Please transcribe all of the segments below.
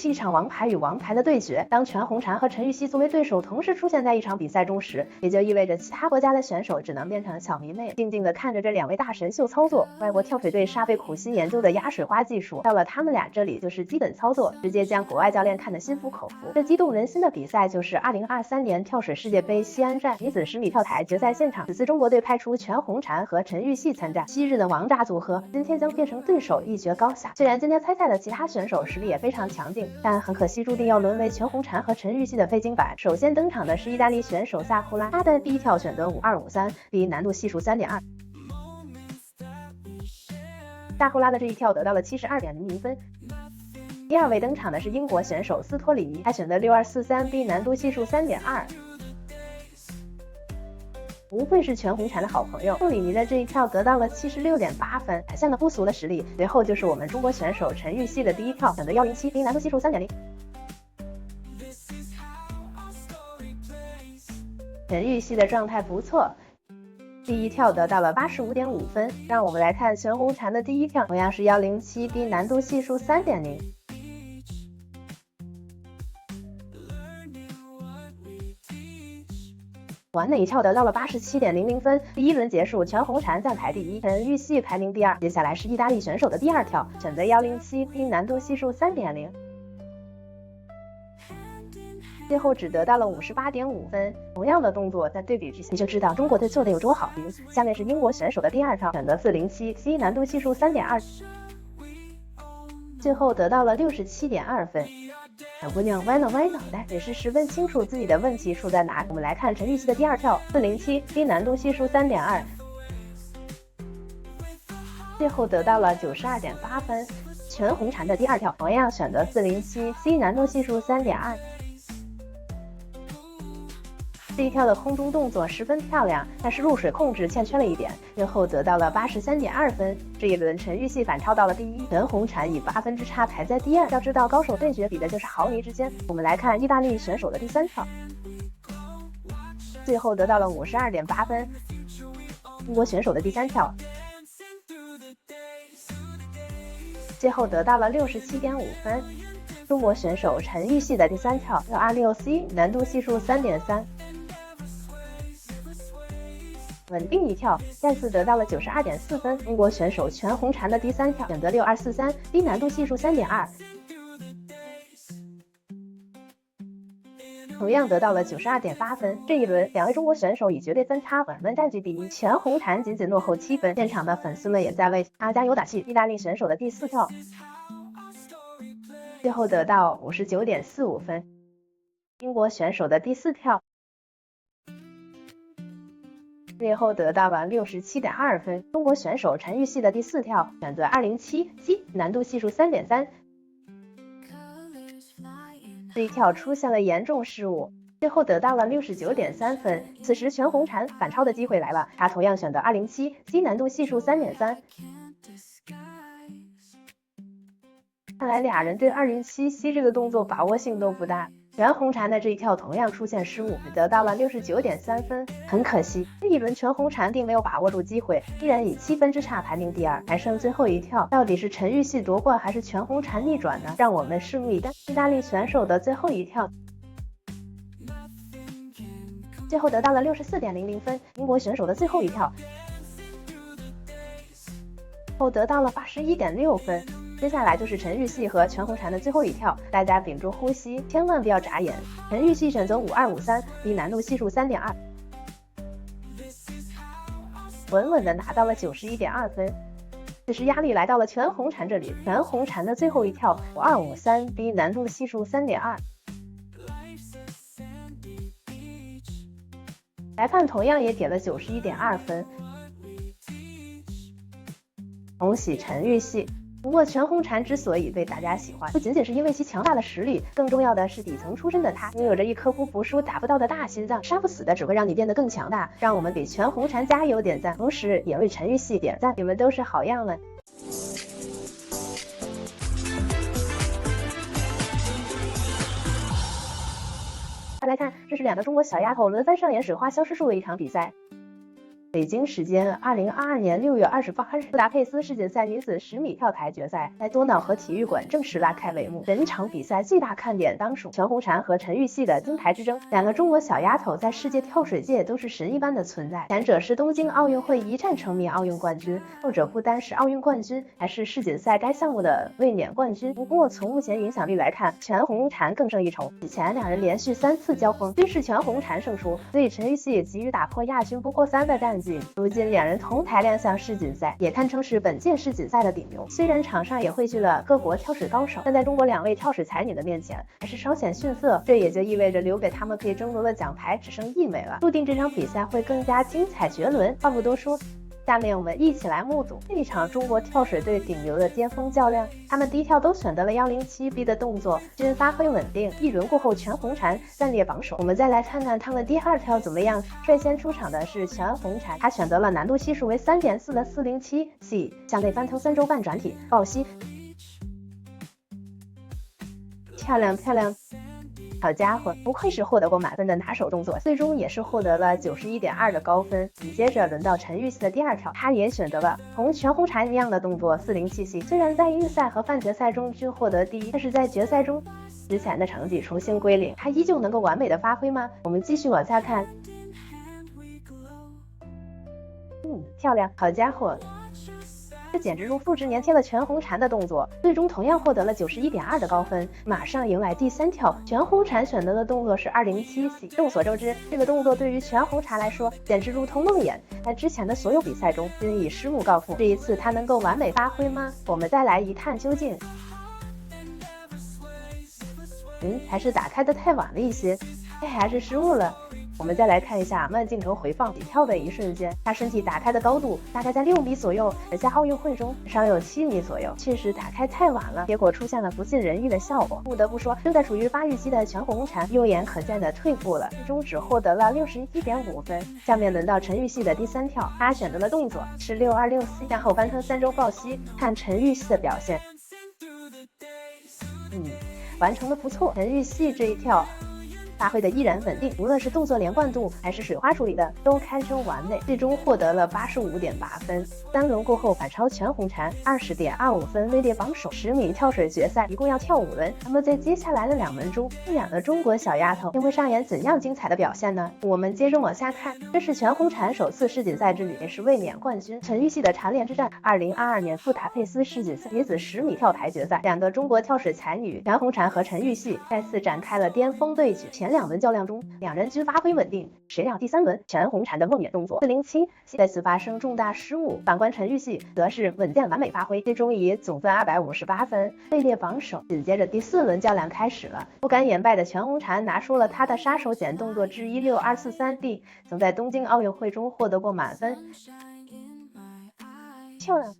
是一场王牌与王牌的对决。当全红婵和陈芋汐作为对手同时出现在一场比赛中时，也就意味着其他国家的选手只能变成小迷妹，静静地看着这两位大神秀操作。外国跳水队煞费苦心研究的压水花技术，到了他们俩这里就是基本操作，直接将国外教练看得心服口服。这激动人心的比赛就是2023年跳水世界杯西安站女子10米跳台决赛现场。此次中国队派出全红婵和陈芋汐参战，昔日的王炸组合今天将变成对手，一决高下。虽然今天参赛的其他选手实力也非常强劲，但很可惜注定要沦为全红婵和陈芋汐的飞金版。首先登场的是意大利选手萨库拉，她的第一跳选择5253，第一难度系数3.2。萨库拉的这一跳得到了72.00分。第二位登场的是英国选手斯托里尼，他选择6243，低难度系数3.2。不愧是全红婵的好朋友，托里尼的这一跳得到了76.8分，展现了不俗的实力。随后就是我们中国选手陈芋汐的第一跳，选择107，低难度系数3.0。陈芋汐的状态不错，第一跳得到了85.5分。让我们来看全红婵的第一跳，同样是107，低难度系数3.0。完美一跳得到了87.00分。第一轮结束，全红婵暂排第一，陈芋汐排名第二。接下来是意大利选手的第二跳，选择107，低难度系数3.0。最后只得到了58.5分。同样的动作，在对比之下，你就知道中国队做的有多好。下面是英国选手的第二跳，选择407，低难度系数3.2。最后得到了67.2分。小姑娘歪了歪脑袋，也是十分清楚自己的问题出在哪。我们来看陈芋汐的第二跳407，低难度系数3.2，最后得到了92.8分。全红婵的第二跳同样选择407，低难度系数3.2。这一跳的空中动作十分漂亮，但是入水控制欠缺了一点，最后得到了83.2分。这一轮陈芋汐反超到了第一，全红婵以8分之差排在第二。要知道高手对决比的就是毫厘之间。我们来看意大利选手的第三跳，最后得到了52.8分。中国选手的第三跳，最后得到了67.5分。中国选手陈芋汐的第三跳126C，难度系数3.3。稳定一跳，再次得到了92.4分。中国选手全红婵的第三跳，选择6243，低难度系数3.2，同样得到了92.8分。这一轮，两位中国选手以绝对分差稳门占据第一，全红婵仅仅落后7分。现场的粉丝们也在为他加油打气。意大利选手的第四跳，最后得到59.45分。英国选手的第四跳，最后得到了67.2分。中国选手陈芋汐的第四跳，选择207，难度系数3.3。这一跳出现了严重失误，最后得到了69.3分。此时全红婵反超的机会来了，她同样选择207，难度系数3.3。看来俩人对207这个动作把握性都不大。全红婵的这一跳同样出现失误，只得到了69.3分。很可惜，这一轮全红婵并没有把握住机会，依然以7分之差排名第二。还剩最后一跳，到底是陈芋汐夺冠还是全红婵逆转呢？让我们拭目以待。意大利选手的最后一跳，最后得到了64.00分。英国选手的最后一跳，后得到了81.6分。接下来就是陈芋汐和全红婵的最后一跳，大家屏住呼吸，千万不要眨眼。陈芋汐选择5253，低难度系数3.2，稳稳的拿到了91.2分。此时压力来到了全红婵这里，全红婵的最后一跳5253，低难度系数3.2。裁判同样也给了91.2分，恭喜陈芋汐。不过全红婵之所以被大家喜欢，不仅仅是因为其强大的实力，更重要的是底层出身的她拥有着一颗不服输、打不到的大心脏，杀不死的只会让你变得更强大。让我们给全红婵加油点赞，同时也为陈芋汐点赞，你们都是好样们。再来看，这是两个中国小丫头轮番上演水花消失术的一场比赛。北京时间2022年6月28日，布达佩斯世锦赛女子10米跳台决赛在多瑙河体育馆正式拉开帷幕。本场比赛最大看点当属全红婵和陈芋汐的金牌之争。两个中国小丫头在世界跳水界都是神一般的存在，前者是东京奥运会一战成名奥运冠军，后者不单是奥运冠军，还是世锦赛该项目的卫冕冠军。不过从目前影响力来看，全红婵更胜一筹。此前两人连续3次交锋，均是全红婵胜出，所以陈芋汐也急于打破亚军不过3的战绩。如今两人同台亮相世锦赛，也堪称是本届世锦赛的顶流。虽然场上也汇聚了各国跳水高手，但在中国2位跳水才女的面前，还是稍显逊色。这也就意味着留给他们可以争夺的奖牌只剩1枚了，注定这场比赛会更加精彩绝伦。话不多说，下面我们一起来目睹这一场中国跳水队顶流的巅峰较量。他们第一跳都选择了107B 的动作，均发挥稳定。一轮过后，全红婵暂列榜首。我们再来看看他们第2跳怎么样。率先出场的是全红婵，她选择了难度系数为3.4的407C， 向内翻腾3周半转体抱膝，漂亮漂亮。好家伙，不愧是获得过满分的拿手动作，最终也是获得了91.2的高分。紧接着轮到陈芋汐的第2跳，她也选择了同全红婵一样的动作 407C。 虽然在预赛和半决赛中均获得第1，但是在决赛中之前的成绩重新归零，她依旧能够完美的发挥吗？我们继续往下看。漂亮，好家伙，这简直如复制粘贴了全红婵的动作，最终同样获得了91.2的高分。马上迎来第3跳，全红婵选择的动作是207C。众所周知，这个动作对于全红婵来说简直如同梦魇，在之前的所有比赛中均以失误告负。这一次她能够完美发挥吗？我们再来一探究竟。还是打开的太晚了一些，还是失误了。我们再来看一下慢镜头回放起跳的一瞬间，他身体打开的高度大概在6米左右，而在奥运会中少有7米左右，确实打开太晚了，结果出现了不尽人意的效果。不得不说，正在处于发育期的全红婵肉眼可见的退步了，最终只获得了61.5分。下面轮到陈芋汐的第3跳，她选择的动作是626C， 向后翻腾3周抱膝，看陈芋汐的表现。完成的不错，陈芋汐这一跳发挥的依然稳定，无论是动作连贯度还是水花处理的都堪称完美，最终获得了85.8分。3轮过后反超全红婵20.25分，位列榜首。10米跳水决赛一共要跳5轮，那么在接下来的2轮中，这2个中国小丫头又会上演怎样精彩的表现呢？我们接着往下看，这是全红婵首次世锦赛之旅，也是卫冕冠军陈芋汐的蝉联之战。2022年布达佩斯世锦赛女子10米跳台决赛，两个中国跳水才女全红婵和陈芋汐再次展开了巅峰对决。前2轮较量中，两人均发挥稳定，谁料第3轮全红婵的梦魇动作407再次发生重大失误，反观陈芋汐则是稳健完美发挥，最终以总分258分位列榜首。紧接着第4轮较量开始了，不甘言败的全红婵拿出了她的杀手锏动作之一6243D， 曾在东京奥运会中获得过满分。漂亮，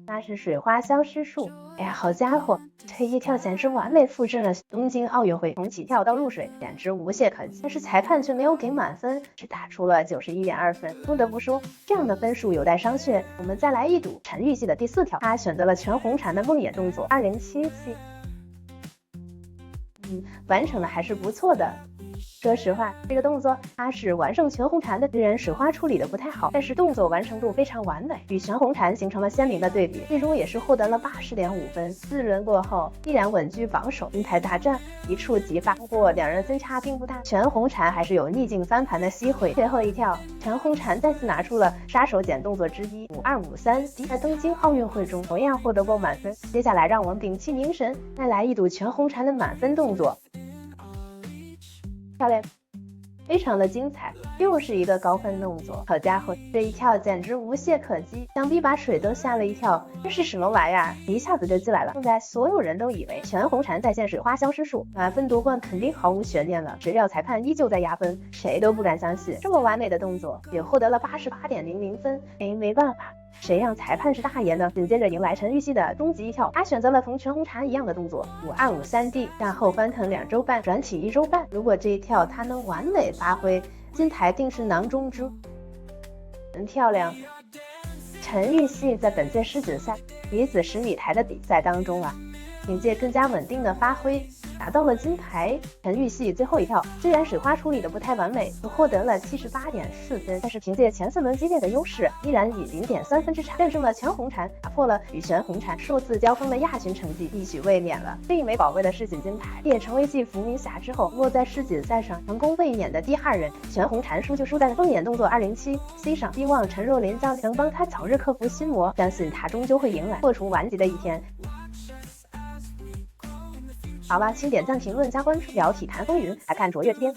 那是水花消失术。好家伙，这一跳简直完美复制了东京奥运会，从起跳到入水简直无懈可击，但是裁判却没有给满分，只打出了91.2分。不得不说，这样的分数有待商榷。我们再来一睹陈芋汐的第4跳，她选择了全红婵的梦魇动作207C，完成的还是不错的。说实话，这个动作它是完胜全红婵的，虽然水花处理的不太好，但是动作完成度非常完美，与全红婵形成了鲜明的对比，最终也是获得了80.5分。4轮过后，依然稳居榜首，金牌大战一触即发。不过两人分差并不大，全红婵还是有逆境翻盘的机会。最后一跳，全红婵再次拿出了杀手锏动作之一5253，在东京奥运会中同样获得过满分。接下来让我们屏气凝神，再来一睹全红婵的满分动作。漂亮，非常的精彩，又是一个高分动作。好家伙，这一跳简直无懈可击，想必把水都吓了一跳。这是什么玩意儿？一下子就进来了。现在所有人都以为全红婵再现水花消失术，满分夺冠肯定毫无悬念了。谁料裁判依旧在压分，谁都不敢相信这么完美的动作也获得了88.00分。没办法，谁让裁判是大爷呢？紧接着迎来陈芋汐的终极一跳，她选择了同全红婵一样的动作5253D， 向后翻腾2周半，转体1周半。如果这一跳她能完美发挥，金牌定是囊中之物。很漂亮。陈芋汐在本届世锦赛女子10米台的比赛当中凭借更加稳定的发挥打到了金牌。陈芋汐最后一跳虽然水花处理的不太完美，获得了78.4分，但是凭借前4轮激烈的优势，依然以0.3分之差战胜了全红婵，打破了与全红婵数次交锋的亚军成绩，一举卫冕了。另一枚宝贵的世锦金牌，也成为继伏明霞之后落在世锦赛上成功卫冕的第2人。全红婵输就输在凤眼动作207C 上，希望陈若琳教练能帮她早日克服心魔，相信她终究会迎来破除顽疾的一天。好了，请点赞、评论、加关注，聊体坛风云，来看卓越之巅。